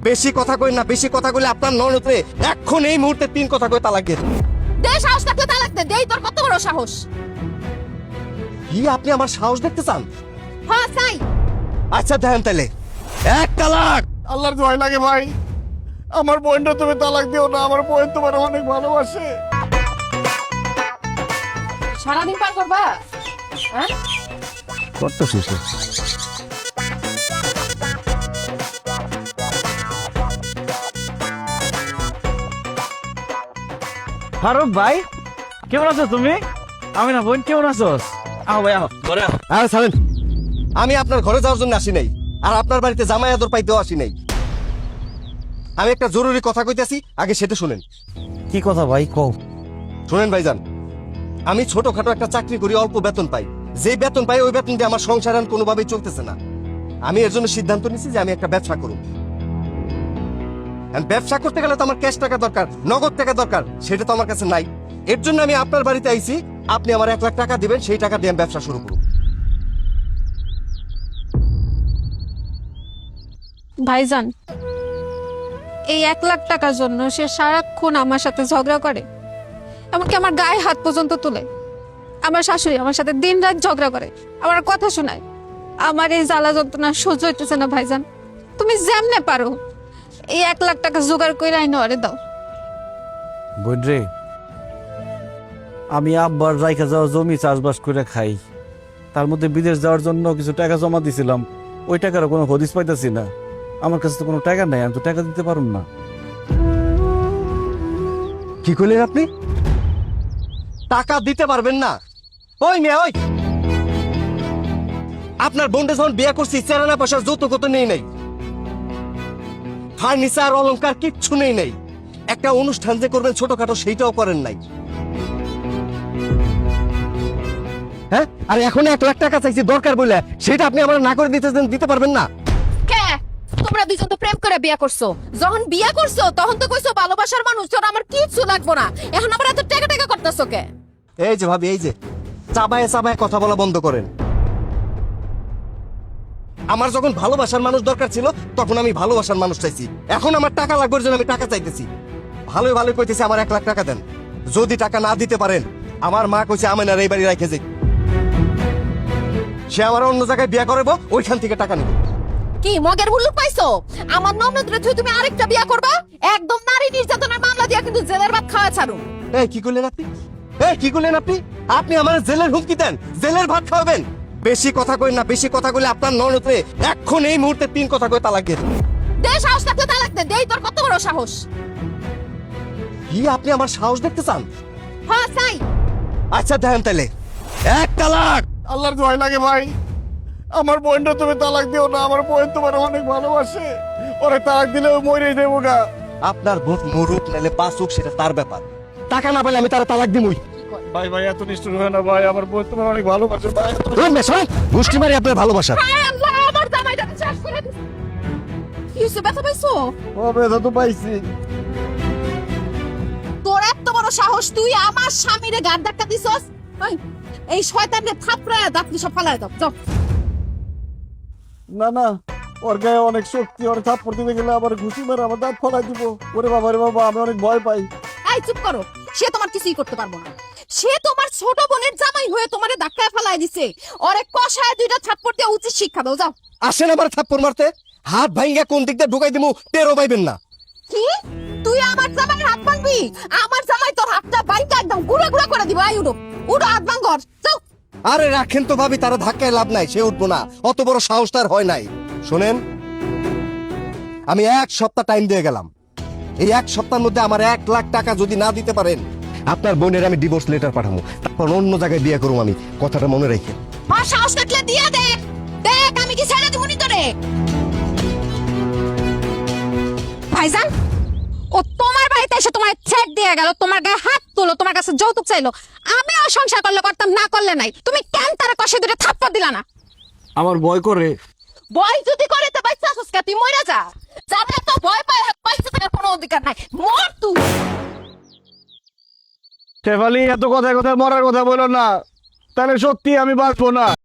বেশি কথা কই না, বেশি কথা কইলে আপনার ননদরে এখন এই মুহূর্তে 3 কথা কই তালাক দিয়ে দেব। দে সাহস থাকলে তালাক দে। দেই তোর কত বড় সাহস। কি আপনি আমার সাহস দেখতে চান? হ্যাঁ চাই। আচ্ছা দেন তাহলে এক তালাক। আল্লাহর ভয় লাগে ভাই, আমার বোনটা তুমি তালাক দিও না, আমার বোন তোমার অনেক ভালোবাসে। সারাদিন পার করবা? হ্যাঁ করতেছিস ফারুক ভাই, কেমন আছো তুমি? আমি না বোন, কেমন আছো? আহ ভাই, আহ ঘরে আহ। আরে ছাড়েন, আমি আপনার ঘরে যাওয়ার জন্য আসি নাই, আর আপনার বাড়িতে জামাই আদর পাইতেও আসি নাই। আমি একটা জরুরি কথা কইতেছি, আগে সেটা শুনেন। কি কথা ভাই, কও। শুনেন ভাইজান, আমি ছোটখাটো একটা চাকরি করি, অল্প বেতন পাই। যে বেতন পাই ওই বেতন দিয়ে আমার সংসার আর কোনোভাবেই চলতেছে না। আমি এর জন্য সিদ্ধান্ত নিয়েছি যে আমি একটা ব্যবসা করব। ব্যবসা করতে গেলে তো আমার ক্যাশ টাকা দরকার, নগদ টাকা দরকার, সেটা তো আমার কাছে নাই। এর জন্য আমি আপনার বাড়িতে আইছি, আপনি আমার 1 লাখ টাকা দিবেন, সেই টাকা দিয়ে আমি ব্যবসা শুরু করব। ভাইজান, এই 1 লাখ টাকার জন্য সে সারাক্ষণ আমার সাথে ঝগড়া করে, এমনকি আমার গায়ে হাত পর্যন্ত তুলে। আমার শাশুড়ি আমার সাথে দিন রাত ঝগড়া করে, আমার কথা শোনায়। আমার এই জ্বালা যন্ত্রণা সহ্য হইতেছে না ভাইজান। তুমি যেমনে পারো এই 1 লাখ টাকা জোগাড় করে আইনো আরে দাও। বোন রে, আমি আব্বার রাইখা যাওয়া জমি চাষবাস করে খাই, তার মধ্যে বিদেশ যাওয়ার জন্য কিছু টাকা জমা দিছিলাম, ওই টাকার কোনো হদিস পাইতেছি না। আমার কাছে তো কোনো টাকা নাই, আমি তো টাকা দিতে পারুম না। কি করলেন আপনি? টাকা দিতে পারবেন না? ওই মেয়ে ওই, আপনার বোনটা যখন বিয়ে করছি, চেরানা পয়সার যৌতুক তো নেই নাই, ফার্নিচার অলংকার কিচ্ছু নেই নাই। একটা অনুষ্ঠান যে করবেন ছোটখাটো, সেইটাও করেন নাই। হ্যাঁ, আর এখন 1 লাখ টাকা চাইছি দরকার বলে, সেটা আপনি আমার না করে দিতে পারবেন না? কে তোমরা দুজন তো প্রেম করে বিয়ে করছো, যখন বিয়ে করছো তখন তো কইছো ভালোবাসার মানুষ, তোর আমার কিচ্ছু লাগবো না। এখন আবার এত টাকা টাকা করতেছো কে? এই যে ভাবি, এই যে চাবায় চাবায় কথা বলা বন্ধ করেন। আমার যখন ভালোবাসার মানুষ দরকার ছিল, তখন আমি ভালোবাসার মানুষ চাইছি। এখন আমার টাকা লাগবে, জন্য আমি টাকা চাইতেছি। ভালোই ভালোই কইতেছি আমার 1 লাখ টাকা দেন। যদি টাকা না দিতে পারেন, আমার মা কইছে আমেনার এই বাড়ি রাখে যাই, সে আমার অন্য জায়গায় বিয়ে করবো, ওইখান থেকে টাকা নেব। কি মগের হুল্লুক পাইছো? আমার ননদরে তুমি আরেকটা বিয়ে করবা? একদম নারী নির্যাতনের মামলা দিয়া কিন্তু জেলের ভাত খাওয়া ছাড়ো। এই কি করলেন আপনি? এই কি করলেন আপনি? আপনি আমার জেলের হুমকি দেন, জেলের ভাত খাওয়াবেন? বেশি কথা কই না, বেশি কথা কইলে আপনার ননদরে এখন এই মুহূর্তে 3 কথা কই তালাক দিয়ে দেব। দে সাহস থাকলে তালাক দে। দেই তোর কত বড় সাহস। কি আপনি আমার সাহস দেখতে চান? হ্যাঁ চাই। আচ্ছা দেন তাহলে এক তালাক। আল্লাহর ভয় লাগে ভাই, আমার বোনটা তুমি তালাক দিও না, আমার বোন তোমার অনেক ভালোবাসে। ওরে তালাক দিলে মরে যাবো গা। আপনার ভোট মরুক নাইলে বাঁচুক, সেটা তার ব্যাপার। টাকা না পেলে আমি তারা তালাক দিমই। ভাই ভাই এত নিষ্ঠুর হয় না ভাই, আমার বোন তোমার অনেক ভালোবাসে ভাই। গোষ্ঠী মারি আপনার ভালোবাসা। হায় আল্লাহ, আমার জামাইটা শেষ করে দিছে। কি হইছে, ব্যথা পাইছো? ও ব্যথা তো পাইছি। তোর এত বড় সাহস, তুই আমার স্বামীরে গাড় ধাক্কা দিছস? এই শয়তানকে থাপড়ায় দাঁত সব ফালায় দাও। যাও। না না, ওর গায়ে অনেক শক্তি, ওর থাপ্পড় দিতে গেলে আবার ঘুষি মেরে আমার দাঁত ফলাই দিব। ওরে বাবা রে বাবা, আমি অনেক ভয় পাই। এই চুপ করো, সে তোমার কিছুই করতে পারবো না। সে তোমার ছোট বোনের জামাই হয়ে তোমারে ধাক্কায় ফালায় দিছে। ওরে কষায় 2টা থাপ্পড় দিয়ে উচিত শিক্ষা দাও। যাও। আসেন আবার থাপ্পড় মারতে, হাত ভাঙ্গা কোন দিক দিয়ে ঢুকাই দিমু টেরও পাইবেন না। কি তুই আমার জামাইয়ের হাত ভাঙবি? আমার জামাই তোর হাতটা ভাঙা একদম গুড়া গুড়া করে দিব। আই উঠো উঠো, হাত ভাঙ কর। যাও। আরে রাখেন তো ভাবি, তারা ধাক্কায় লাভ নাই, সে উঠবো না, অত বড় সাহস তার হয় নাই। শোনেন, আমি 1 সপ্তাহ টাইম দিয়ে গেলাম। এই 1 সপ্তাহের মধ্যে আমার 1 লাখ টাকা যদি না দিতে পারেন, আপনার বোনের আমি ডিভোর্স লেটার পাঠাবো, তারপর অন্য জায়গায় বিয়ে করবো। আমি কথাটা মনে রেখে। আর সাহস থাকলে দিয়া দেখ, দেখ আমি কি ছেড়ে দিবনি তোরে। ভাইজান, ও তোমার বাড়িতে এসে তোমার চেক দিয়ে গেল, তোমার গায়ে হাত তুলো, তোমার কাছে যৌতুক চাইলো। আমি আর সংসার করলে করতাম, না করলে নাই। তুমি কেন তারা কষে 2টা থাপ্পড় দিলা না? আমার ভয় করে। ভয় যদি করে তো বাচ্চা আসুস কা, তুই মরে যা। যারা তো ভয় পায়, বাচ্চা থাকার কোনো অধিকার নাই। মর তুই। শেফালি, এত কথা কথা মরার কথা বলো না, তাহলে সত্যি আমি বাঁচবো না।